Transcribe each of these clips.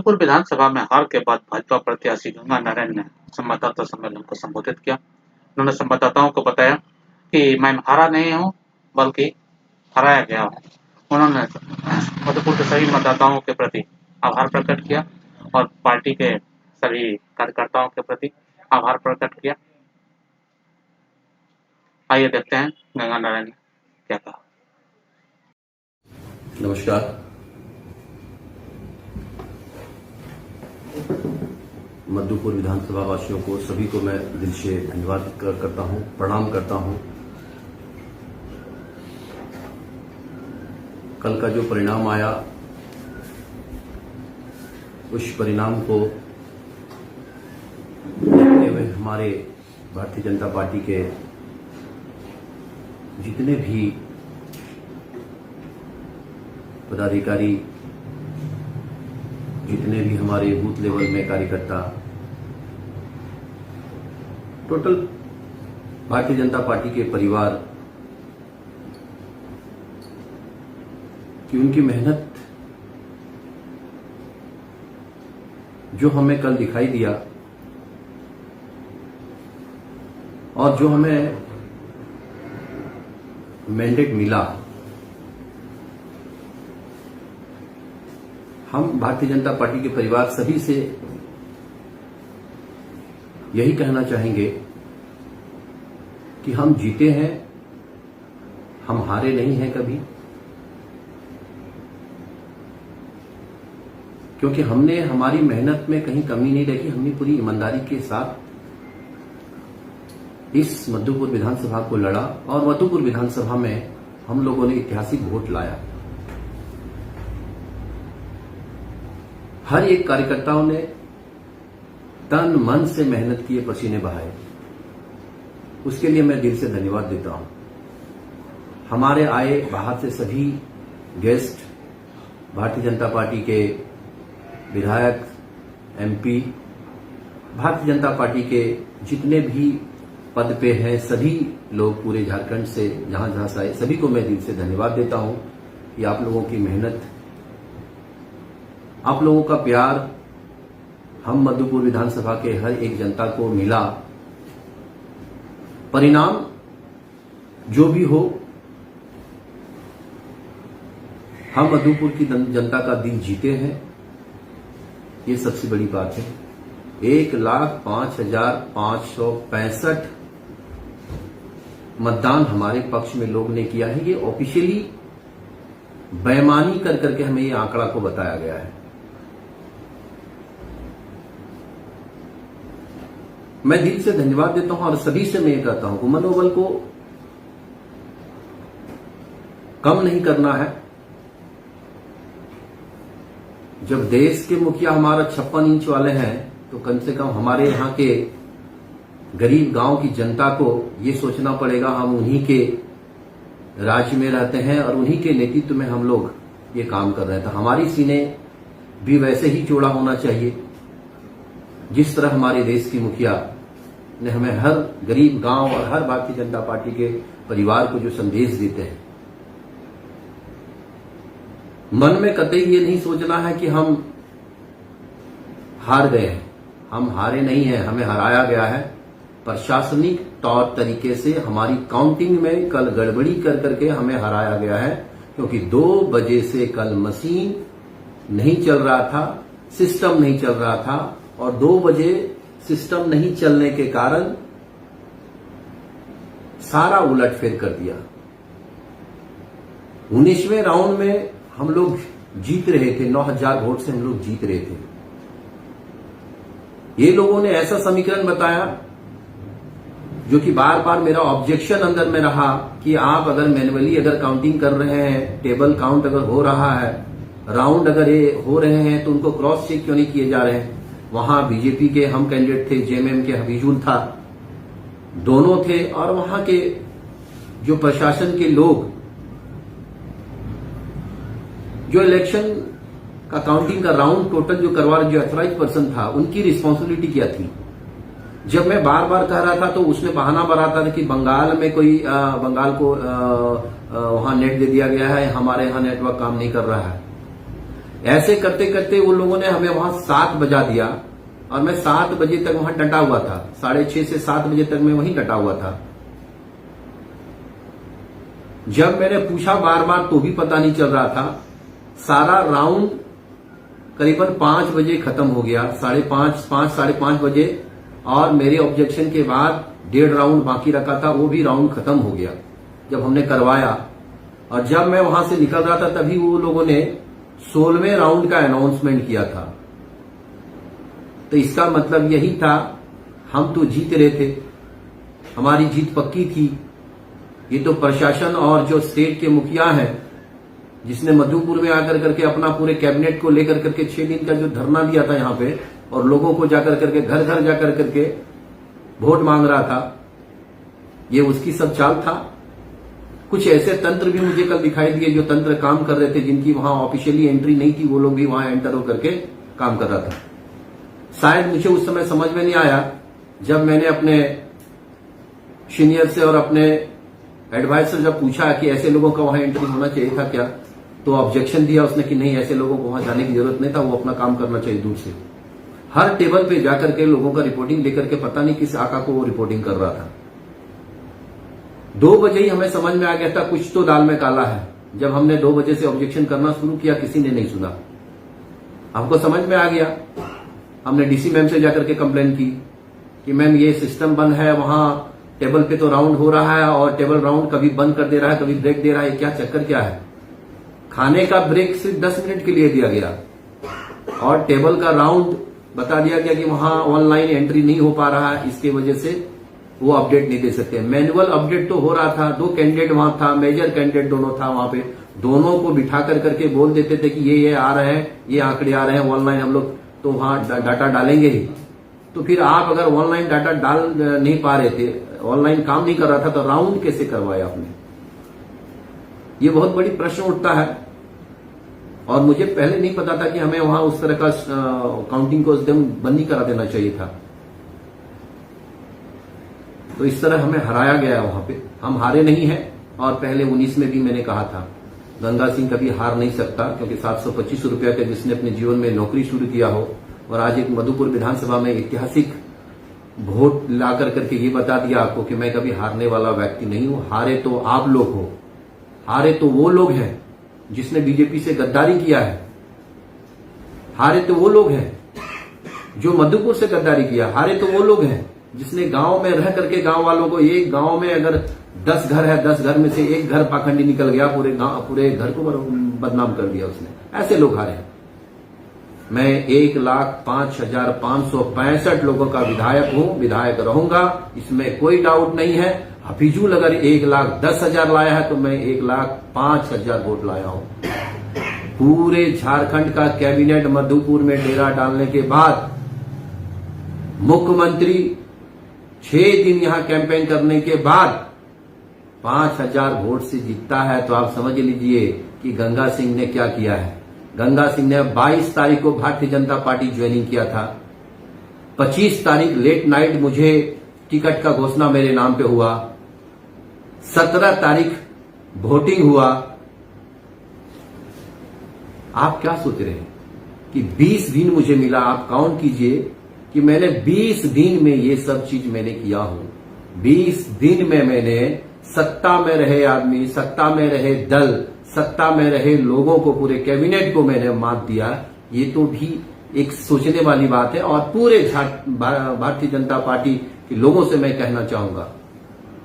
मधुपुर विधानसभा में हार के बाद भाजपा प्रत्याशी गंगा नारायण ने संवाददाता सम्मेलन को संबोधित किया। उन्होंने संवाददाताओं को बताया कि मैं हारा नहीं हूं, बल्कि हराया गया हूं। उन्होंने मधुपुर के सभी मतदाताओं के प्रति आभार प्रकट किया और पार्टी के सभी कार्यकर्ताओं के प्रति आभार प्रकट किया। आइए देखते हैं गंगा नारायण ने क्या कहा। नमस्कार। मधुपुर विधानसभा वासियों को सभी को मैं दिल से धन्यवाद करता हूं, प्रणाम करता हूं। कल का जो परिणाम आया, उस परिणाम को देखते हुए हमारे भारतीय जनता पार्टी के जितने भी पदाधिकारी, जितने भी हमारे बूथ लेवल में कार्यकर्ता, टोटल भारतीय जनता पार्टी के परिवार की उनकी मेहनत जो हमें कल दिखाई दिया और जो हमें मैंडेट मिला, हम भारतीय जनता पार्टी के परिवार सभी से यही कहना चाहेंगे कि हम जीते हैं, हम हारे नहीं हैं कभी, क्योंकि हमने हमारी मेहनत में कहीं कमी नहीं रखी। हमने पूरी ईमानदारी के साथ इस मधुपुर विधानसभा को लड़ा और मधुपुर विधानसभा में हम लोगों ने ऐतिहासिक वोट लाया। हर एक कार्यकर्ताओं ने तन मन से मेहनत किए, पसीने बहाए, उसके लिए मैं दिल से धन्यवाद देता हूं। हमारे आए बाहर से सभी गेस्ट, भारतीय जनता पार्टी के विधायक, एमपी, भारतीय जनता पार्टी के जितने भी पद पे हैं, सभी लोग पूरे झारखंड से जहां जहां से आए, सभी को मैं दिल से धन्यवाद देता हूं कि आप लोगों की मेहनत, आप लोगों का प्यार हम मधुपुर विधानसभा के हर एक जनता को मिला। परिणाम जो भी हो, हम मधुपुर की जनता का दिल जीते हैं, ये सबसे बड़ी बात है। 1,05,565 मतदान हमारे पक्ष में लोग ने किया है। ये ऑफिशियली बेईमानी कर करके हमें ये आंकड़ा को बताया गया है। मैं दिल से धन्यवाद देता हूं और सभी से मैं ये कहता हूं कि मनोबल को कम नहीं करना है। जब देश के मुखिया हमारा 56 इंच वाले हैं, तो कम से कम हमारे यहां के गरीब गांव की जनता को ये सोचना पड़ेगा, हम उन्हीं के राज्य में रहते हैं और उन्हीं के नेतृत्व में हम लोग ये काम कर रहे हैं। तो हमारी सीने भी वैसे ही चौड़ा होना चाहिए जिस तरह हमारे देश की मुखिया ने हमें हर गरीब गांव और हर भारतीय जनता पार्टी के परिवार को जो संदेश देते हैं। मन में कतई ये नहीं सोचना है कि हम हार गए हैं। हम हारे नहीं हैं, हमें हराया गया है। प्रशासनिक तौर तरीके से हमारी काउंटिंग में कल गड़बड़ी कर करके हमें हराया गया है, क्योंकि 2 बजे से कल मशीन नहीं चल रहा था, सिस्टम नहीं चल रहा था और 2 बजे सिस्टम नहीं चलने के कारण सारा उलटफेर कर दिया। 19वें राउंड में हम लोग जीत रहे थे, 9,000 वोट से हम लोग जीत रहे थे। ये लोगों ने ऐसा समीकरण बताया जो कि बार बार मेरा ऑब्जेक्शन अंदर में रहा कि आप अगर मैन्युअली अगर काउंटिंग कर रहे हैं, टेबल काउंट अगर हो रहा है, राउंड अगर ये हो रहे हैं, तो उनको क्रॉस चेक क्यों नहीं किए जा रहे हैं। वहां बीजेपी के हम कैंडिडेट थे, जेएमएम के हबीजुल था, दोनों थे, और वहां के जो प्रशासन के लोग जो इलेक्शन का काउंटिंग का राउंड टोटल जो करवा रहे, जो अथॉराइज पर्सन था, उनकी रिस्पॉन्सिबिलिटी क्या थी। जब मैं बार बार कह रहा था तो उसमें बहाना बनाता था कि बंगाल में कोई बंगाल को वहां नेट दे दिया गया है, हमारे यहां नेटवर्क काम नहीं कर रहा है। ऐसे करते करते उन लोगों ने हमें वहां 7 बजा दिया और मैं 7 बजे तक वहां डटा हुआ था। 6:30 से 7 बजे तक मैं वहीं डटा हुआ था। जब मैंने पूछा बार बार तो भी पता नहीं चल रहा था। सारा राउंड करीबन 5 बजे खत्म हो गया, 5:30 बजे, और मेरे ऑब्जेक्शन के बाद 1.5 राउंड बाकी रखा था, वो भी राउंड खत्म हो गया जब हमने करवाया। और जब मैं वहां से निकल रहा था तभी वो लोगों ने 16वें राउंड का अनाउंसमेंट किया था। तो इसका मतलब यही था, हम तो जीत रहे थे, हमारी जीत पक्की थी। ये तो प्रशासन और जो स्टेट के मुखिया हैं, जिसने मधुपुर में आकर करके अपना पूरे कैबिनेट को लेकर करके 6 दिन का जो धरना दिया था यहाँ पे, और लोगों को जाकर करके घर घर जाकर करके वोट मांग रहा था, ये उसकी सब चाल था। कुछ ऐसे तंत्र भी मुझे कल दिखाई दिए जो तंत्र काम कर रहे थे, जिनकी वहां ऑफिशियली एंट्री नहीं थी, वो लोग भी वहां एंटर होकर के काम कर रहा था। शायद मुझे उस समय समझ में नहीं आया, जब मैंने अपने सीनियर से और अपने एडवाइजर जब पूछा कि ऐसे लोगों का वहां एंट्री होना चाहिए था क्या, तो ऑब्जेक्शन दिया उसने कि नहीं, ऐसे लोगों को वहां जाने की जरूरत नहीं था, वो अपना काम करना चाहिए दूर से। हर टेबल पे जाकर के लोगों का रिपोर्टिंग लेकर के पता नहीं किस आका को वो रिपोर्टिंग कर रहा था। 2 बजे ही हमें समझ में आ गया था कुछ तो दाल में काला है। जब हमने 2 बजे से ऑब्जेक्शन करना शुरू किया, किसी ने नहीं सुना। हमको समझ में आ गया, हमने डीसी मैम से जाकर के कंप्लेन की कि मैम ये सिस्टम बंद है, वहां टेबल पे तो राउंड हो रहा है और टेबल राउंड कभी बंद कर दे रहा है, कभी ब्रेक दे रहा है, क्या चक्कर क्या है। खाने का ब्रेक सिर्फ 10 मिनट के लिए दिया गया और टेबल का राउंड बता दिया गया कि वहां ऑनलाइन एंट्री नहीं हो पा रहा है, इसकी वजह से वो अपडेट नहीं दे सकते। मैनुअल अपडेट तो हो रहा था, 2 कैंडिडेट वहां था, मेजर कैंडिडेट दोनों था वहां पे, दोनों को बिठा कर करके बोल देते थे कि ये आ रहे हैं, ये आंकड़े आ रहे हैं ऑनलाइन, हम लोग तो वहां डाटा डालेंगे ही। तो फिर आप अगर ऑनलाइन डाटा डाल नहीं पा रहे थे, ऑनलाइन काम नहीं कर रहा था, तो राउंड कैसे करवाया आपने? ये बहुत बड़ी प्रश्न उठता है। और मुझे पहले नहीं पता था कि हमें वहां उस तरह का काउंटिंग को एकदम बंद ही करा देना चाहिए था। तो इस तरह हमें हराया गया वहां पे। हम हारे नहीं हैं, और पहले 19 में भी मैंने कहा था, गंगा सिंह कभी हार नहीं सकता, क्योंकि 725 रुपया का जिसने अपने जीवन में नौकरी शुरू किया हो और आज एक मधुपुर विधानसभा में ऐतिहासिक वोट लाकर करके ये बता दिया आपको कि मैं कभी हारने वाला व्यक्ति नहीं हूं। हारे तो आप लोग हो, हारे तो वो लोग हैं जिसने बीजेपी से गद्दारी किया है, हारे तो वो लोग हैं जो मधुपुर से गद्दारी किया, हारे तो वो लोग हैं जिसने गांव में रह करके गांव वालों को, एक गांव में अगर 10 घर है, 10 घर में से एक घर पाखंडी निकल गया, पूरे घर को बदनाम कर दिया उसने। ऐसे लोग हारे। मैं 1,05,565 लोगों का विधायक हूं, विधायक रहूंगा, इसमें कोई डाउट नहीं है। हफीजुल अगर 1,10,000 लाया है तो मैं 1,05,000 वोट लाया हूं। पूरे झारखंड का कैबिनेट मधुपुर में डेरा डालने के बाद मुख्यमंत्री 6 दिन यहां कैंपेन करने के बाद 5,000 वोट से जीतता है, तो आप समझ लीजिए कि गंगा सिंह ने क्या किया है। गंगा सिंह ने 22 तारीख को भारतीय जनता पार्टी ज्वाइनिंग किया था। 25 तारीख लेट नाइट मुझे टिकट का घोषणा मेरे नाम पे हुआ। 17 तारीख वोटिंग हुआ। आप क्या सोच रहे हैं कि 20 दिन मुझे मिला? आप काउंट कीजिए कि मैंने 20 दिन में ये सब चीज मैंने किया हूं। 20 दिन में मैंने सत्ता में रहे आदमी, सत्ता में रहे दल, सत्ता में रहे लोगों को, पूरे कैबिनेट को मैंने मात दिया। ये तो भी एक सोचने वाली बात है। और पूरे भारतीय जनता पार्टी के लोगों से मैं कहना चाहूंगा,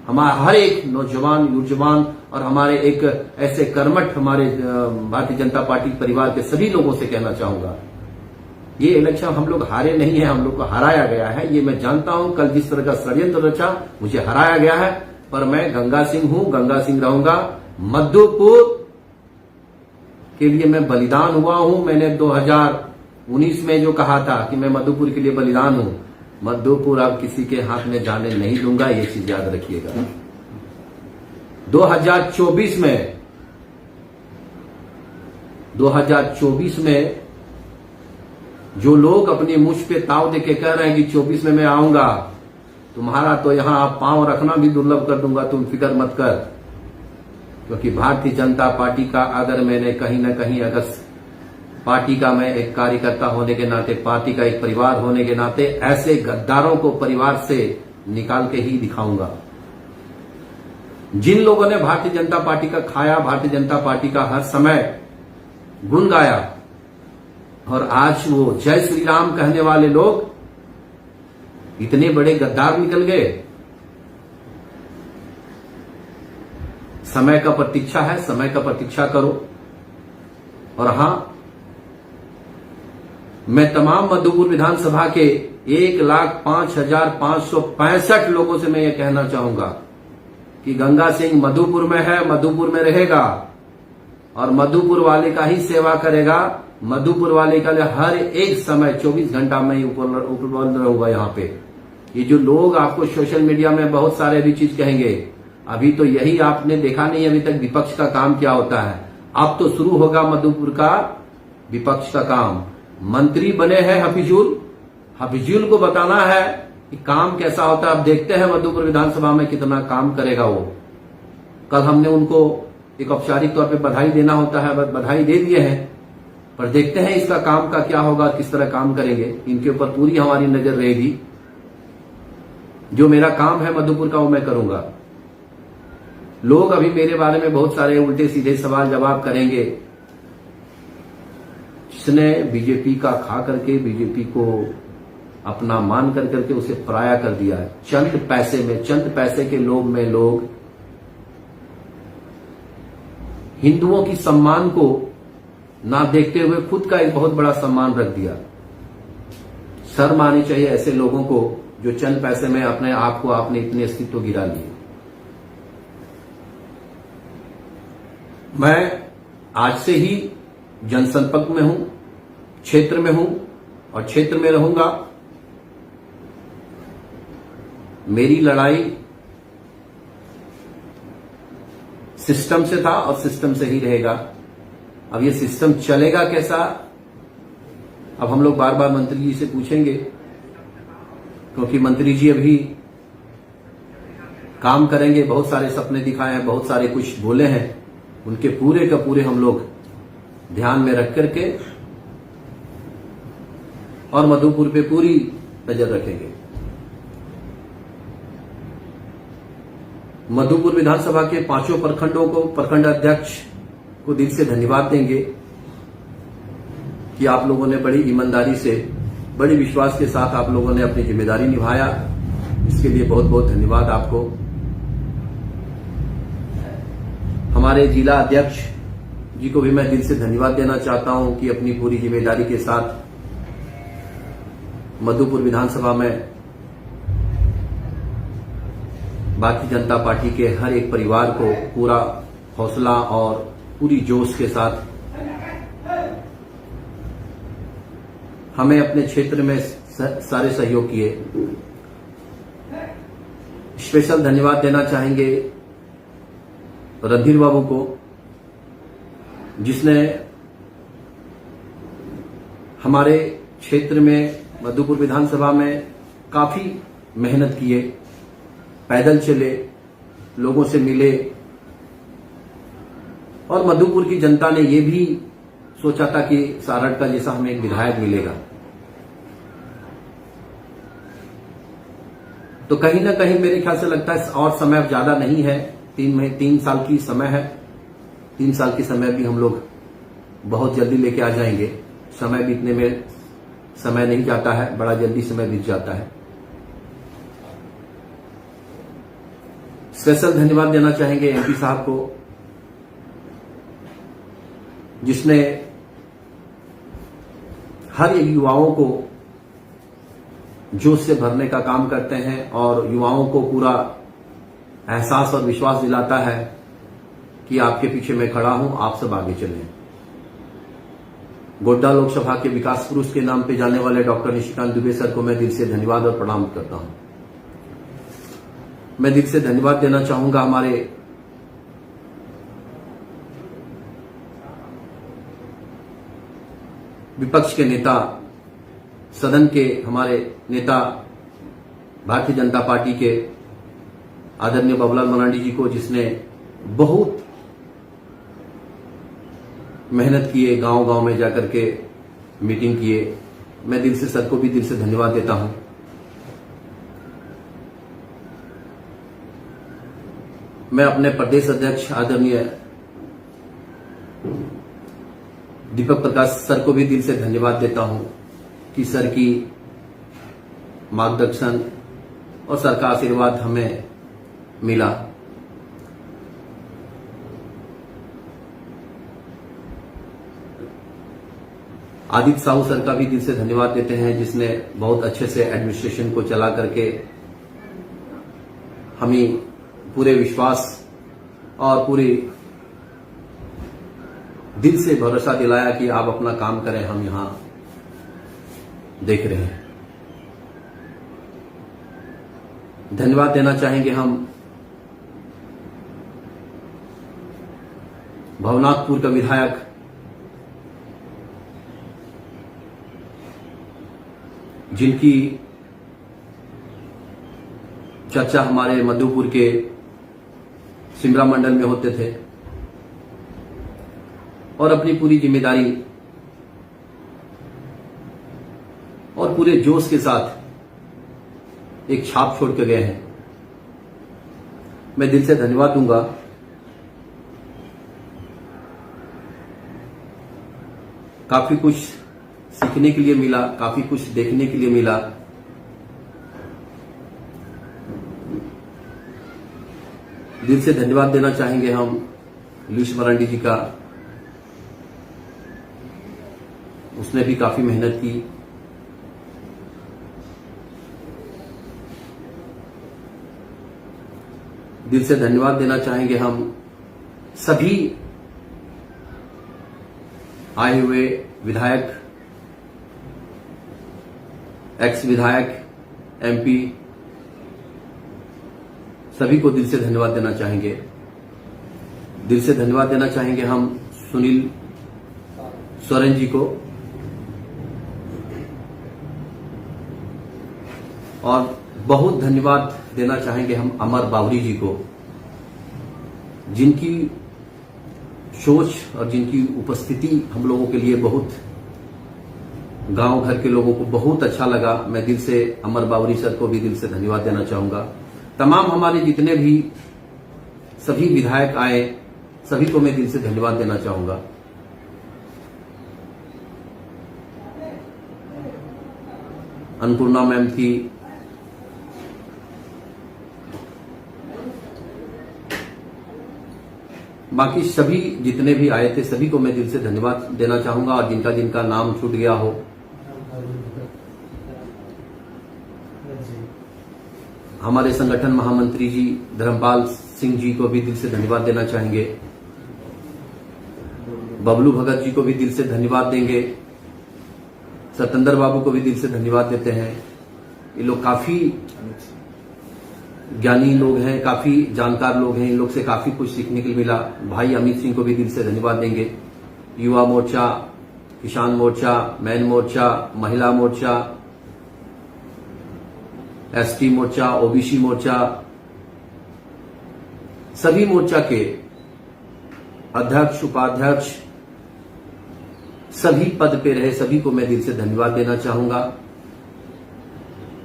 हमारा हर एक नौजवान, युवजवान और हमारे एक ऐसे कर्मठ हमारे भारतीय जनता पार्टी परिवार के सभी लोगों से कहना चाहूंगा, ये इलेक्शन हम लोग हारे नहीं है, हम लोग को हराया गया है। ये मैं जानता हूं, कल जिस तरह का षड्यंत्र रचा, मुझे हराया गया है, पर मैं गंगा सिंह हूं, गंगा सिंह रहूंगा। मधुपुर के लिए मैं बलिदान हुआ हूं। मैंने 2019 में जो कहा था कि मैं मधुपुर के लिए बलिदान हूं, मधुपुर अब किसी के हाथ में जाने नहीं दूंगा, ये चीज याद रखिएगा। 2024 में जो लोग अपनी मुझ पे ताव देके कह रहे हैं कि 24 में मैं आऊंगा, तुम्हारा तो यहां पांव रखना भी दुर्लभ कर दूंगा, तुम फिक्र मत कर। क्योंकि भारतीय जनता पार्टी का अगर मैंने कहीं ना कहीं अगर पार्टी का मैं एक कार्यकर्ता होने के नाते, पार्टी का एक परिवार होने के नाते ऐसे गद्दारों को परिवार से निकाल के ही दिखाऊंगा। जिन लोगों ने भारतीय जनता पार्टी का खाया, भारतीय जनता पार्टी का हर समय गुण गाया, और आज वो जय श्री राम कहने वाले लोग इतने बड़े गद्दार निकल गए। समय का प्रतीक्षा है, समय का प्रतीक्षा करो। और हां, मैं तमाम मधुपुर विधानसभा के 1,05,565 लोगों से मैं ये कहना चाहूंगा कि गंगा सिंह मधुपुर में है, मधुपुर में रहेगा और मधुपुर वाले का ही सेवा करेगा। मधुपुर वाले का हर एक समय 24 घंटा में उपलब्ध रहूंगा यहां पे। ये जो लोग आपको सोशल मीडिया में बहुत सारे भी चीज कहेंगे, अभी तो यही आपने देखा नहीं अभी तक विपक्ष का काम क्या होता है। अब तो शुरू होगा मधुपुर का विपक्ष का काम। मंत्री बने हैं हफीजुल को बताना है कि काम कैसा होता है। अब देखते हैं मधुपुर विधानसभा में कितना काम करेगा वो। कल हमने उनको एक औपचारिक तौर पे बधाई देना होता है, बधाई दे दिए हैं, पर देखते हैं इसका काम का क्या होगा, किस तरह काम करेंगे। इनके ऊपर पूरी हमारी नजर रहेगी। जो मेरा काम है मधुपुर का वो मैं करूंगा। लोग अभी मेरे बारे में बहुत सारे उल्टे सीधे सवाल जवाब करेंगे। जिसने बीजेपी का खा करके बीजेपी को अपना मान कर करके उसे पराया कर दिया है, चंद पैसे के लोभ में लोग हिंदुओं की सम्मान को ना देखते हुए खुद का एक बहुत बड़ा सम्मान रख दिया। शर्म आनी चाहिए ऐसे लोगों को जो चंद पैसे में अपने आप को आपने इतने अस्तित्व गिरा लिए। मैं आज से ही जनसंपर्क में हूं, क्षेत्र में हूं और क्षेत्र में रहूंगा। मेरी लड़ाई सिस्टम से था और सिस्टम से ही रहेगा। अब ये सिस्टम चलेगा कैसा, अब हम लोग बार बार मंत्री जी से पूछेंगे, क्योंकि मंत्री जी अभी काम करेंगे। बहुत सारे सपने दिखाए हैं, बहुत सारे कुछ बोले हैं, उनके पूरे का पूरे हम लोग ध्यान में रख करके और मधुपुर पे पूरी नजर रखेंगे। मधुपुर विधानसभा के 5 प्रखंडों को, प्रखंड अध्यक्ष को दिल से धन्यवाद देंगे कि आप लोगों ने बड़ी ईमानदारी से, बड़े विश्वास के साथ आप लोगों ने अपनी जिम्मेदारी निभाया। इसके लिए बहुत बहुत धन्यवाद आपको। हमारे जिला अध्यक्ष जी को भी मैं दिल से धन्यवाद देना चाहता हूं कि अपनी पूरी जिम्मेदारी के साथ मधुपुर विधानसभा में भारतीय जनता पार्टी के हर एक परिवार को पूरा हौसला और पूरी जोश के साथ हमें अपने क्षेत्र में सारे सहयोग किए। स्पेशल धन्यवाद देना चाहेंगे रणधीर बाबू को, जिसने हमारे क्षेत्र में मधुपुर विधानसभा में काफी मेहनत किए, पैदल चले, लोगों से मिले और मधुपुर की जनता ने ये भी सोचा था कि सारड़ का जैसा हमें एक विधायक मिलेगा। तो कहीं ना कहीं मेरे ख्याल से लगता है और समय ज्यादा नहीं है, 3 साल की समय है। 3 साल की समय भी हम लोग बहुत जल्दी लेके आ जाएंगे। समय बीतने में समय नहीं जाता है, बड़ा जल्दी समय बीत जाता है। स्पेशल धन्यवाद देना चाहेंगे एमपी साहब को, जिसने हर एक युवाओं को जोश से भरने का काम करते हैं और युवाओं को पूरा एहसास और विश्वास दिलाता है कि आपके पीछे मैं खड़ा हूं, आप सब आगे चलें। गोड्डा लोकसभा के विकास पुरुष के नाम पे जाने वाले डॉक्टर निशिकांत दुबे सर को मैं दिल से धन्यवाद और प्रणाम करता हूं। मैं दिल से धन्यवाद देना चाहूंगा हमारे विपक्ष के नेता, सदन के हमारे नेता, भारतीय जनता पार्टी के आदरणीय बाबूलाल मरांडी जी को, जिसने बहुत मेहनत किए, गांव गांव में जाकर के मीटिंग किए। मैं दिल से सर को भी दिल से धन्यवाद देता हूं। मैं अपने प्रदेश अध्यक्ष आदरणीय दीपक प्रकाश सर को भी दिल से धन्यवाद देता हूं कि सर की मार्गदर्शन और सर का आशीर्वाद हमें मिला। आदित्य साहू सर का भी दिल से धन्यवाद देते हैं, जिसने बहुत अच्छे से एडमिनिस्ट्रेशन को चला करके हमें पूरे विश्वास और पूरे दिल से भरोसा दिलाया कि आप अपना काम करें, हम यहां देख रहे हैं। धन्यवाद देना चाहेंगे हम भवनाथपुर का विधायक जिनकी चर्चा हमारे मधुपुर के सिमरा मंडल में होते थे और अपनी पूरी जिम्मेदारी और पूरे जोश के साथ एक छाप छोड़ के गए हैं। मैं दिल से धन्यवाद दूंगा। काफी कुछ सीखने के लिए मिला, काफी कुछ देखने के लिए मिला। दिल से धन्यवाद देना चाहेंगे हम लुईस मरांडी जी का। उसने भी काफी मेहनत की। दिल से धन्यवाद देना चाहेंगे हम सभी आए हुए विधायक, एक्स विधायक, एमपी, सभी को दिल से धन्यवाद देना चाहेंगे। दिल से धन्यवाद देना चाहेंगे हम सुनील सोरेन जी को और बहुत धन्यवाद देना चाहेंगे हम अमर बावरी जी को, जिनकी सोच और जिनकी उपस्थिति हम लोगों के लिए बहुत, गांव घर के लोगों को बहुत अच्छा लगा। मैं दिल से अमर बावरी सर को भी दिल से धन्यवाद देना चाहूंगा। तमाम हमारे जितने भी सभी विधायक आए, सभी को मैं दिल से धन्यवाद देना चाहूंगा। अन्नपूर्णा मैम थी, बाकी सभी जितने भी आए थे सभी को मैं दिल से धन्यवाद देना चाहूंगा। और जिनका जिनका नाम छूट गया हो, हमारे संगठन महामंत्री जी धर्मपाल सिंह जी को भी दिल से धन्यवाद देना चाहेंगे। बबलू भगत जी को भी दिल से धन्यवाद देंगे। सतेंद्र बाबू को भी दिल से धन्यवाद देते हैं। ये लोग काफी ज्ञानी लोग हैं, काफी जानकार लोग हैं। इन लोग से काफी कुछ सीखने के लिए मिला। भाई अमित सिंह को भी दिल से धन्यवाद देंगे। युवा मोर्चा, किसान मोर्चा, मैन मोर्चा, महिला मोर्चा, एसटी मोर्चा, ओबीसी मोर्चा, सभी मोर्चा के अध्यक्ष, उपाध्यक्ष, सभी पद पे रहे सभी को मैं दिल से धन्यवाद देना चाहूंगा।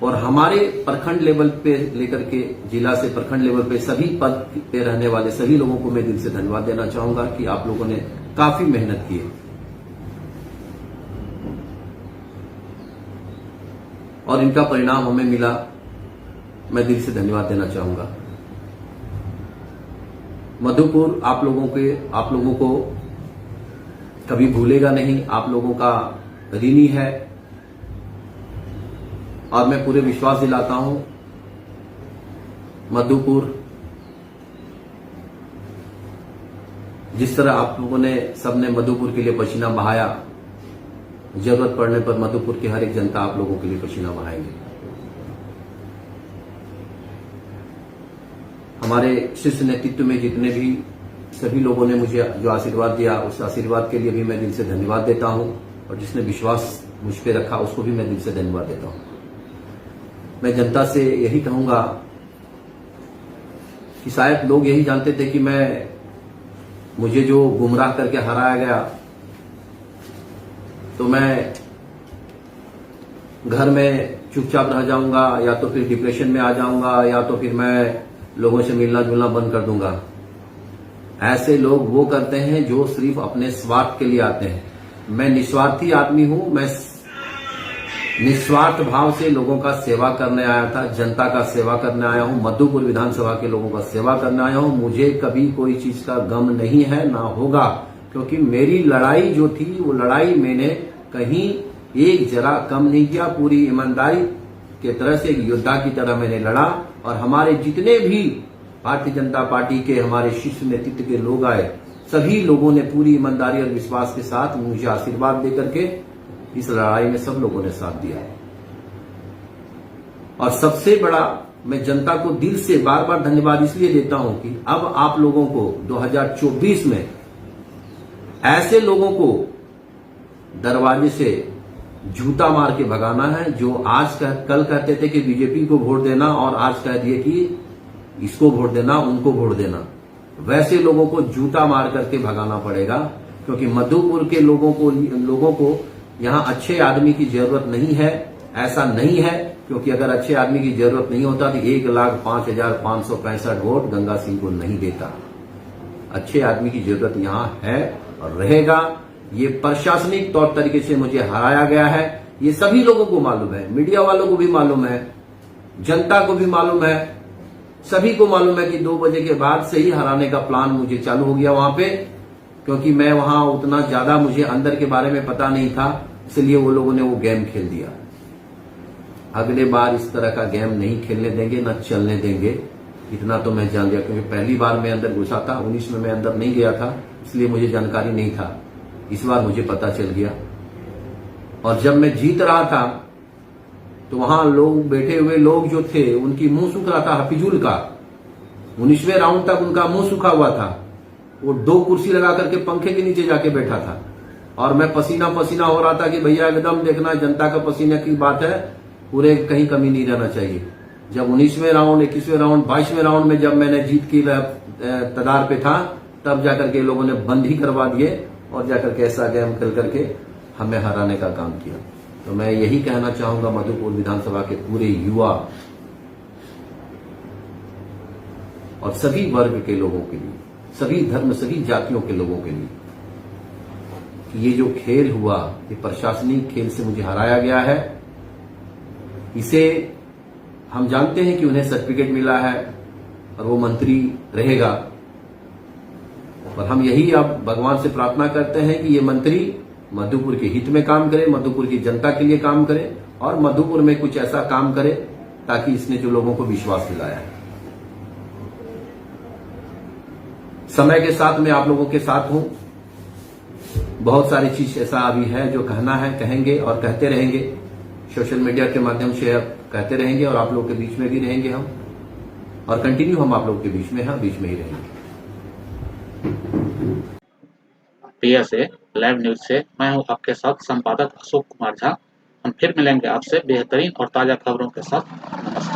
और हमारे प्रखंड लेवल पे लेकर के जिला से प्रखंड लेवल पे सभी पद पे रहने वाले सभी लोगों को मैं दिल से धन्यवाद देना चाहूंगा कि आप लोगों ने काफी मेहनत की है और इनका परिणाम हमें मिला। मैं दिल से धन्यवाद देना चाहूंगा। मधुपुर आप लोगों को कभी भूलेगा नहीं, आप लोगों का ऋणी है। और मैं पूरे विश्वास दिलाता हूं मधुपुर, जिस तरह आप लोगों ने सबने मधुपुर के लिए पसीना बहाया, जरूरत पड़ने पर मधुपुर की हर एक जनता आप लोगों के लिए पसीना बहाएंगे। हमारे शीर्ष नेतृत्व में जितने भी सभी लोगों ने मुझे जो आशीर्वाद दिया, उस आशीर्वाद के लिए भी मैं दिल से धन्यवाद देता हूं। और जिसने विश्वास मुझ पर रखा उसको भी मैं दिल से धन्यवाद देता हूं। मैं जनता से यही कहूंगा कि शायद लोग यही जानते थे कि मुझे जो गुमराह करके हराया गया तो मैं घर में चुपचाप रह जाऊंगा, या तो फिर डिप्रेशन में आ जाऊंगा, या तो फिर मैं लोगों से मिलना जुलना बंद कर दूंगा। ऐसे लोग वो करते हैं जो सिर्फ अपने स्वार्थ के लिए आते हैं। मैं निस्वार्थी आदमी हूं, मैं निस्वार्थ भाव से लोगों का सेवा करने आया था, जनता का सेवा करने आया हूं, मधुपुर विधानसभा के लोगों का सेवा करने आया हूं। मुझे कभी कोई चीज का गम नहीं है, ना होगा, क्योंकि मेरी लड़ाई जो थी वो लड़ाई मैंने कहीं एक जरा कम नहीं किया। पूरी ईमानदारी के तरह से एक योद्धा की तरह मैंने लड़ा, और हमारे जितने भी भारतीय जनता पार्टी के हमारे शीर्ष नेतृत्व के लोग आए, सभी लोगों ने पूरी ईमानदारी और विश्वास के साथ मुझे आशीर्वाद देकर के इस लड़ाई में सब लोगों ने साथ दिया। और सबसे बड़ा मैं जनता को दिल से बार बार धन्यवाद इसलिए देता हूं कि अब आप लोगों को 2024 में ऐसे लोगों को दरवाजे से जूता मार के भगाना है जो आज कल कहते थे कि बीजेपी को वोट देना, और आज कह दिए कि इसको वोट देना, उनको वोट देना। वैसे लोगों को जूता मार करके भगाना पड़ेगा, क्योंकि मधुपुर के लोगों को यहां अच्छे आदमी की जरूरत नहीं है। ऐसा नहीं है, क्योंकि अगर अच्छे आदमी की जरूरत नहीं होता तो 1,05,565 वोट गंगा सिंह को नहीं देता। अच्छे आदमी की जरूरत यहां है और रहेगा। ये प्रशासनिक तौर तरीके से मुझे हराया गया है, ये सभी लोगों को मालूम है, मीडिया वालों को भी मालूम है, जनता को भी मालूम है, सभी को मालूम है कि 2 बजे के बाद से ही हराने का प्लान मुझे चालू हो गया वहां पे, क्योंकि मैं वहां उतना ज्यादा मुझे अंदर के बारे में पता नहीं था, इसलिए वो लोगों ने वो गेम खेल दिया। अगले बार इस तरह का गेम नहीं खेलने देंगे, न चलने देंगे, इतना तो मैं जान गया। क्योंकि पहली बार मैं अंदर घुसा था, 19 में मैं अंदर नहीं गया था, इसलिए मुझे जानकारी नहीं था। इस बार मुझे पता चल गया, और जब मैं जीत रहा था तो वहां लोग बैठे हुए लोग जो थे उनकी मुंह सूख रहा था हफीजुल का। 19वें राउंड तक उनका मुंह सूखा हुआ था। वो 2 कुर्सी लगा करके पंखे के नीचे जाके बैठा था, और मैं पसीना पसीना हो रहा था कि भैया एकदम देखना, जनता का पसीने की बात है, पूरे कहीं कमी नहीं रहना चाहिए। जब 19वें राउंड, 21वें राउंड, 22वें राउंड में जब मैंने जीत की कगार पे था, तब जाकर के लोगों ने बंद ही करवा दिए और जाकर के ऐसा गेम खेल करके हमें हराने का काम किया। तो मैं यही कहना चाहूंगा मधुपुर विधानसभा के पूरे युवा और सभी वर्ग के लोगों के लिए, सभी धर्म, सभी जातियों के लोगों के लिए, कि ये जो खेल हुआ, ये प्रशासनिक खेल से मुझे हराया गया है। इसे हम जानते हैं कि उन्हें सर्टिफिकेट मिला है और वो मंत्री रहेगा, और हम यही अब भगवान से प्रार्थना करते हैं कि ये मंत्री मधुपुर के हित में काम करे, मधुपुर की जनता के लिए काम करे, और मधुपुर में कुछ ऐसा काम करे ताकि इसने जो लोगों को विश्वास दिलाया है। समय के साथ मैं आप लोगों के साथ हूं। बहुत सारी चीज ऐसा अभी है जो कहना है, कहेंगे और कहते रहेंगे। सोशल मीडिया के माध्यम से कहते रहेंगे, और आप लोगों के बीच में भी रहेंगे हम, और कंटिन्यू हम आप लोगों के बीच में हैं, बीच में ही रहेंगे। पिया से लाइव न्यूज से मैं हूं आपके साथ संपादक अशोक कुमार झा। हम फिर मिलेंगे आपसे बेहतरीन और ताजा खबरों के साथ। नमस्कार।